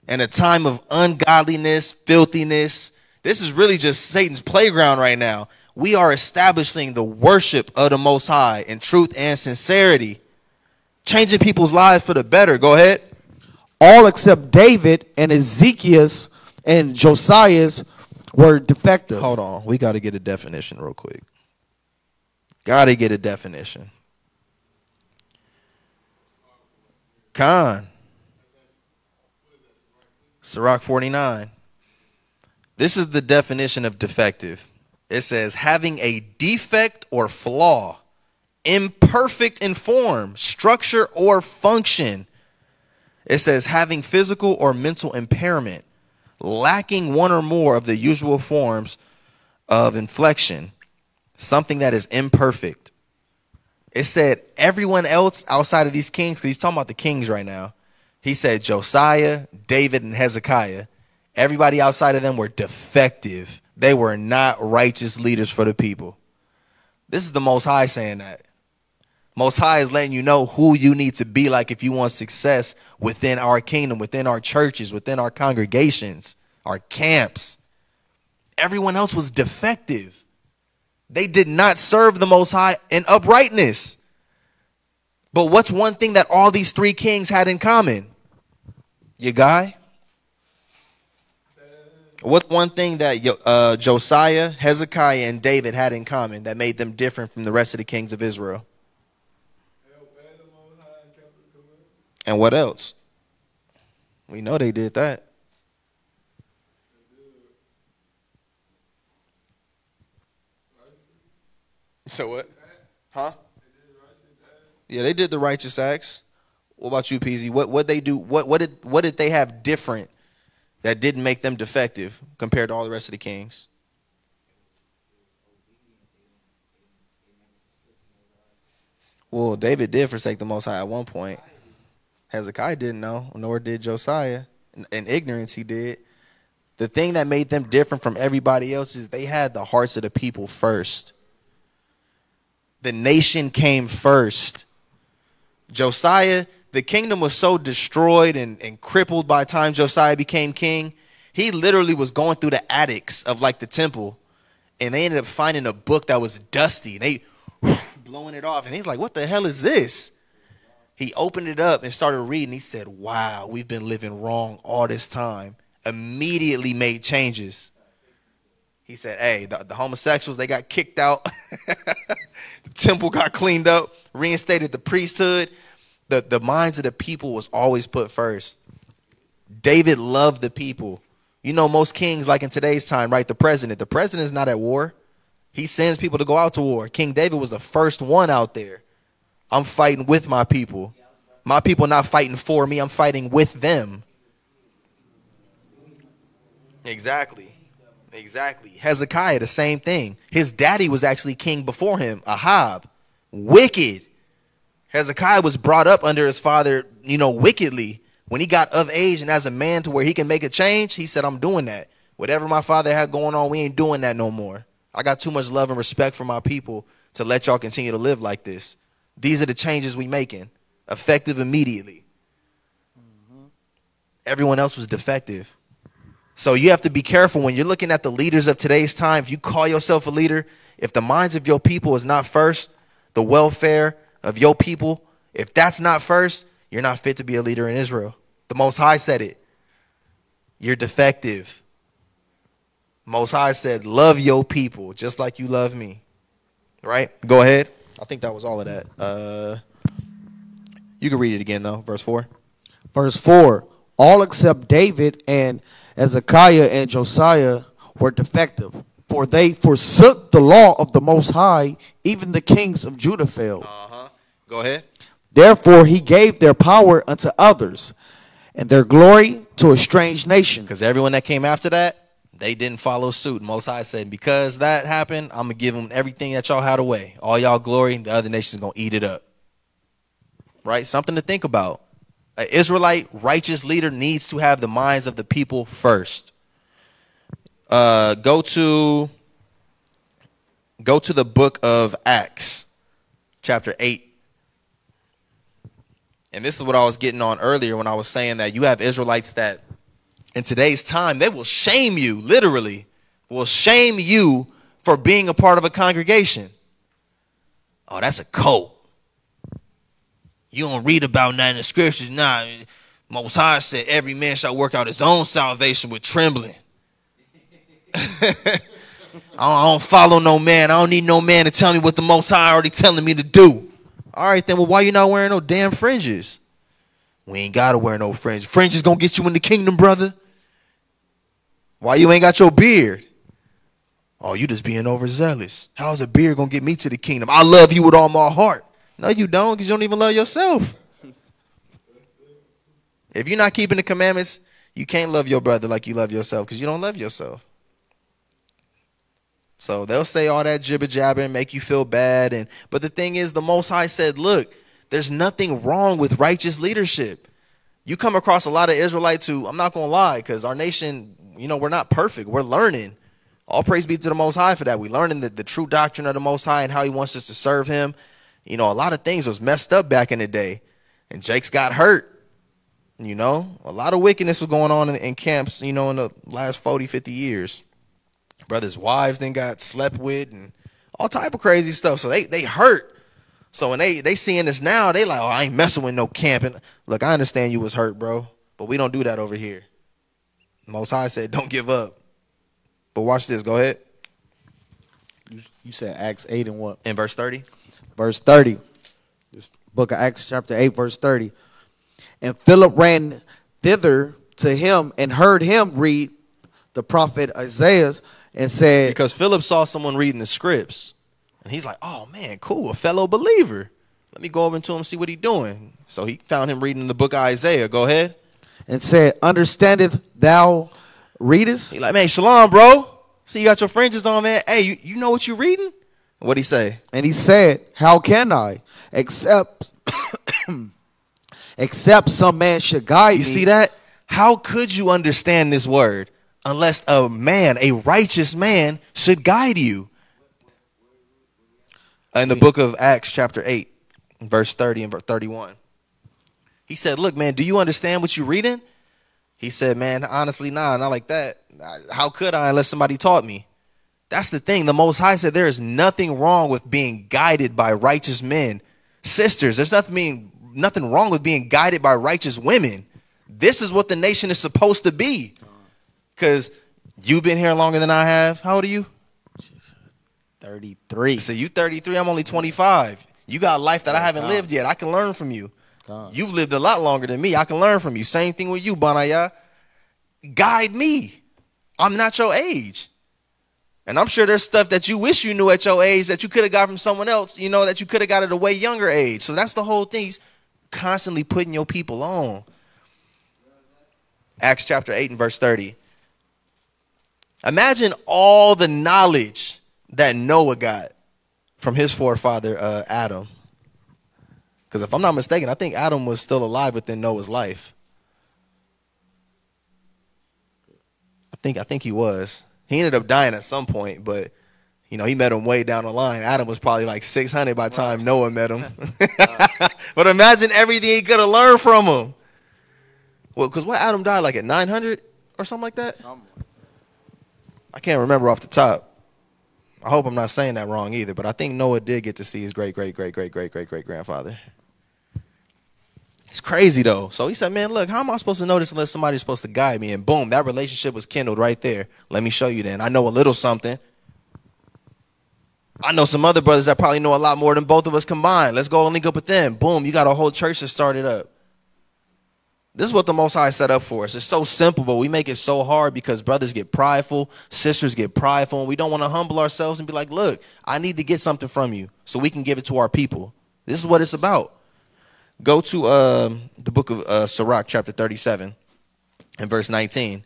In a time of ungodliness, filthiness, this is really just Satan's playground right now. We are establishing the worship of the Most High in truth and sincerity, changing people's lives for the better. Go ahead. All except David and Ezekiel's and Josiah's were defective. Hold on. We got to get a definition real quick. Got to get a definition. Khan. Sirach 49. This is the definition of defective. It says having a defect or flaw, imperfect in form, structure, or function. It says having physical or mental impairment, lacking one or more of the usual forms of inflection, something that is imperfect. It said everyone else outside of these kings, because he's talking about the kings right now. He said Josiah, David, and Hezekiah. Everybody outside of them were defective. They were not righteous leaders for the people. This is the Most High saying that. Most High is letting you know who you need to be like if you want success within our kingdom, within our churches, within our congregations, our camps. Everyone else was defective. They did not serve the Most High in uprightness. But what's one thing that all these three kings had in common? Your guy? What's one thing that Josiah, Hezekiah, and David had in common that made them different from the rest of the kings of Israel? And what else? We know they did that. So what? Huh? Yeah, they did the righteous acts. What about you, PZ? What they do? What did they have different that didn't make them defective compared to all the rest of the kings? Well, David did forsake the Most High at one point. Hezekiah didn't know, nor did Josiah. In ignorance, he did. The thing that made them different from everybody else is they had the hearts of the people first. The nation came first. Josiah, the kingdom was so destroyed and crippled by the time Josiah became king. He literally was going through the attics of like the temple, and they ended up finding a book that was dusty. And they blowing it off, and he's like, what the hell is this? He opened it up and started reading. He said, wow, we've been living wrong all this time. Immediately made changes. He said, hey, the homosexuals, they got kicked out. The temple got cleaned up, reinstated the priesthood. The minds of the people was always put first. David loved the people. You know, most kings, like in today's time, right? The president is not at war. He sends people to go out to war. King David was the first one out there. I'm fighting with my people. My people not fighting for me. I'm fighting with them. Exactly. Exactly. Hezekiah, the same thing. His daddy was actually king before him, Ahab. Wicked. Hezekiah was brought up under his father, you know, wickedly. When he got of age and as a man to where he can make a change, he said, I'm doing that. Whatever my father had going on, we ain't doing that no more. I got too much love and respect for my people to let y'all continue to live like this. These are the changes we making, effective immediately. Everyone else was defective. So you have to be careful when you're looking at the leaders of today's time. If you call yourself a leader, if the minds of your people is not first, the welfare of your people, if that's not first, you're not fit to be a leader in Israel. The Most High said it. You're defective. Most High said, love your people just like you love me. Right? Go ahead. I think that was all of that. You can read it again, though. Verse 4. Verse 4. All except David and Hezekiah and Josiah were defective, for they forsook the law of the Most High. Even the kings of Judah failed. Go ahead. Therefore he gave their power unto others, and their glory to a strange nation. Because everyone that came after that, they didn't follow suit. Most High said, because that happened, I'm going to give them everything that y'all had away. All y'all glory, the other nations going to eat it up. Right? Something to think about. An Israelite righteous leader needs to have the minds of the people first. Go to the book of Acts, chapter 8. And this is what I was getting on earlier when I was saying that you have Israelites that in today's time, they will shame you, literally, will shame you for being a part of a congregation. Oh, that's a cult. You don't read about that in the scriptures. Nah, Most High said every man shall work out his own salvation with trembling. I don't follow no man. I don't need no man to tell me what the Most High already telling me to do. All right, then, well, why you not wearing no damn fringes? We ain't got to wear no fringes. Fringes going to get you in the kingdom, brother. Why you ain't got your beard? Oh, you just being overzealous. How's a beard going to get me to the kingdom? I love you with all my heart. No, you don't, because you don't even love yourself. If you're not keeping the commandments, you can't love your brother like you love yourself because you don't love yourself. So they'll say all that jibber jabber and make you feel bad. But the thing is, the Most High said, look, there's nothing wrong with righteous leadership. You come across a lot of Israelites who, I'm not going to lie, because our nation, you know, we're not perfect. We're learning. All praise be to the Most High for that. We're learning the true doctrine of the Most High and how he wants us to serve him. You know, a lot of things was messed up back in the day. And Jake's got hurt. You know, a lot of wickedness was going on in camps, you know, in the last 40, 50 years. Brothers' wives then got slept with and all type of crazy stuff. So they hurt. So when they seeing this now, they like, oh, I ain't messing with no camping. Look, I understand you was hurt, bro, but we don't do that over here. Most High said, don't give up. But watch this. Go ahead. You said Acts 8 and what? In verse 30. Verse 30. This book of Acts chapter 8, verse 30. And Philip ran thither to him and heard him read the prophet Isaiah and said, because Philip saw someone reading the scripts. And he's like, oh, man, cool, a fellow believer. Let me go over to him and see what he's doing. So he found him reading the book of Isaiah. Go ahead. And said, understandeth thou readest? He's like, man, shalom, bro. See, you got your fringes on, man. Hey, you know what you reading? What'd he say? And he said, how can I, except some man should guide me? You see that? How could you understand this word unless a man, a righteous man, should guide you? In the book of Acts chapter 8, verse 30 and verse 31. He said, look, man, do you understand what you're reading? He said, man, honestly, nah, not like that. How could I unless somebody taught me? That's the thing. The Most High said there is nothing wrong with being guided by righteous men. Sisters, there's nothing wrong with being guided by righteous women. This is what the nation is supposed to be. Because you've been here longer than I have. How old are you? 33. So you 33, I'm only 25. You got a life that I haven't lived yet. I can learn from you. You've lived a lot longer than me. I can learn from you. Same thing with you, Banaya. Guide me. I'm not your age. And I'm sure there's stuff that you wish you knew at your age that you could have got from someone else, you know, that you could have got at a way younger age. So that's the whole thing. He's constantly putting your people on. Acts chapter 8 and verse 30. Imagine all the knowledge that Noah got from his forefather Adam. Because if I'm not mistaken, I think Adam was still alive within Noah's life. I think he was. He ended up dying at some point, but you know, he met him way down the line. Adam was probably like 600 by the time Noah met him. But imagine everything he could have learned from him. Well, because what, Adam died like at 900 or something like that? I can't remember off the top. I hope I'm not saying that wrong either, but I think Noah did get to see his great-great-great-great-great-great-great-grandfather. It's crazy, though. So he said, man, look, how am I supposed to know this unless somebody's supposed to guide me? And boom, that relationship was kindled right there. Let me show you then. I know a little something. I know some other brothers that probably know a lot more than both of us combined. Let's go and link up with them. Boom, you got a whole church that started up. This is what the Most High set up for us. It's so simple, but we make it so hard because brothers get prideful, sisters get prideful, and we don't want to humble ourselves and be like, look, I need to get something from you so we can give it to our people. This is what it's about. Go to the book of Sirach, chapter 37, and verse 19.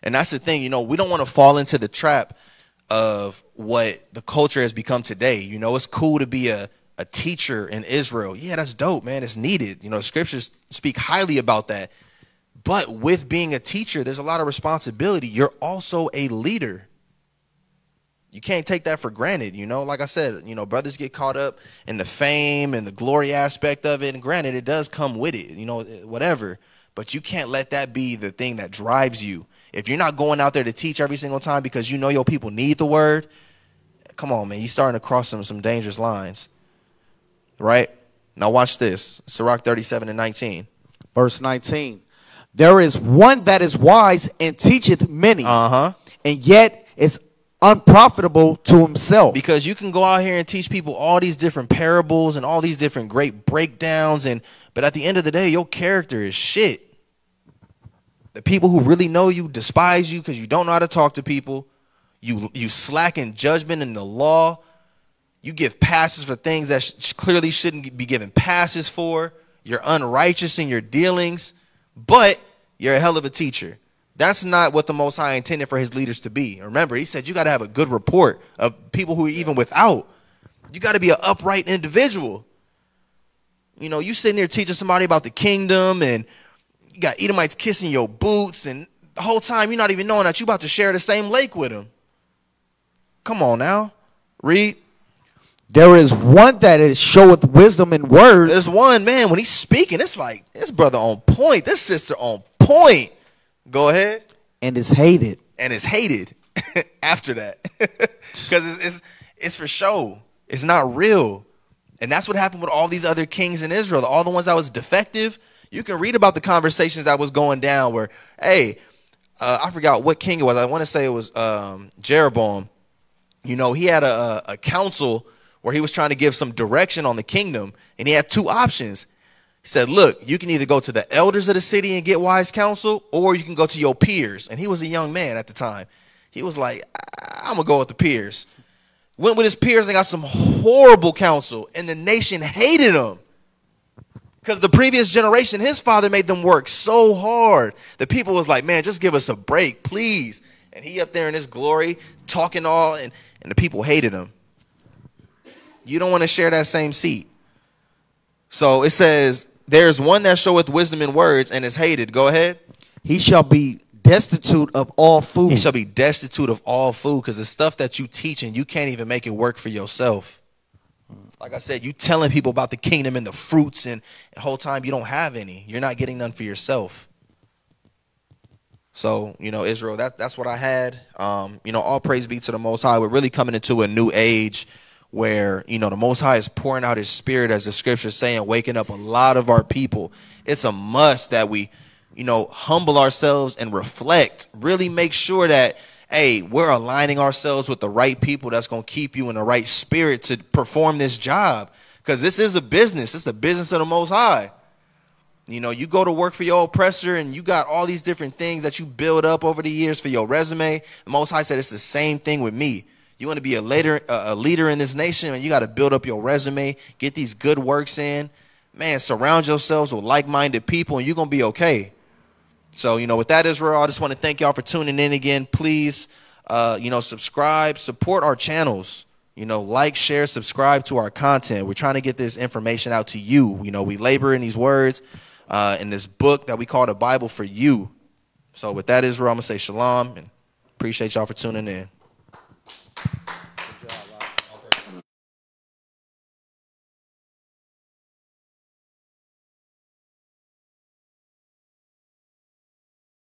And that's the thing, you know, we don't want to fall into the trap of what the culture has become today. You know, it's cool to be a teacher in Israel. Yeah, that's dope, man. It's needed. You know, scriptures speak highly about that. But with being a teacher, there's a lot of responsibility. You're also a leader. You can't take that for granted. You know, like I said, you know, brothers get caught up in the fame and the glory aspect of it. And granted, it does come with it, you know, whatever. But you can't let that be the thing that drives you. If you're not going out there to teach every single time because you know your people need the word, come on, man. You're starting to cross some dangerous lines. Right? Now watch this. Sirach 37 and 19. Verse 19. There is one that is wise and teacheth many. And yet is unprofitable to himself. Because you can go out here and teach people all these different parables and all these different great breakdowns, but at the end of the day, your character is shit. The people who really know you despise you because you don't know how to talk to people. You slack in judgment in the law. You give passes for things that clearly shouldn't be given passes for. You're unrighteous in your dealings. but you're a hell of a teacher. That's not what the Most High intended for his leaders to be. Remember, he said you got to have a good report of people who are even without. You got to be an upright individual. You know, you sitting there teaching somebody about the kingdom, and you got Edomites kissing your boots, and the whole time you're not even knowing that you're about to share the same lake with them. Come on now. Read. There is one that is showeth wisdom in words. There's one, man, when he's speaking, it's like, this brother on point, this sister on point. Go ahead. And is hated. And is hated after that. Because it's for show. It's not real. And that's what happened with all these other kings in Israel. All the ones that was defective. You can read about the conversations that was going down where, hey, I forgot what king it was. I want to say it was Jeroboam. You know, he had a council where he was trying to give some direction on the kingdom, and he had two options. He said, look, you can either go to the elders of the city and get wise counsel, or you can go to your peers. And he was a young man at the time. He was like, I'm going to go with the peers. Went with his peers and got some horrible counsel, and the nation hated him. Because the previous generation, his father made them work so hard. The people was like, man, just give us a break, please. And he up there in his glory, talking all, and the people hated him. You don't want to share that same seat. So it says, there's one that showeth wisdom in words and is hated. Go ahead. He shall be destitute of all food. He shall be destitute of all food, because the stuff that you teach and you can't even make it work for yourself. Like I said, you telling people about the kingdom and the fruits, and the whole time you don't have any. You're not getting none for yourself. So, you know, Israel, that's what I had. You know, all praise be to the Most High. We're really coming into a new age where, you know, the Most High is pouring out his spirit, as the scriptures say, and waking up a lot of our people. It's a must that we, you know, humble ourselves and reflect, really make sure that, hey, we're aligning ourselves with the right people that's going to keep you in the right spirit to perform this job. Because this is a business. It's the business of the Most High. You know, you go to work for your oppressor and you got all these different things that you build up over the years for your resume. The Most High said it's the same thing with me. You want to be a leader in this nation, and you got to build up your resume, get these good works in. Man, surround yourselves with like-minded people, and you're going to be okay. So, you know, with that, Israel, I just want to thank y'all for tuning in again. Please, you know, subscribe, support our channels. You know, like, share, subscribe to our content. We're trying to get this information out to you. You know, we labor in these words in this book that we call the Bible for you. So with that, Israel, I'm going to say shalom and appreciate y'all for tuning in.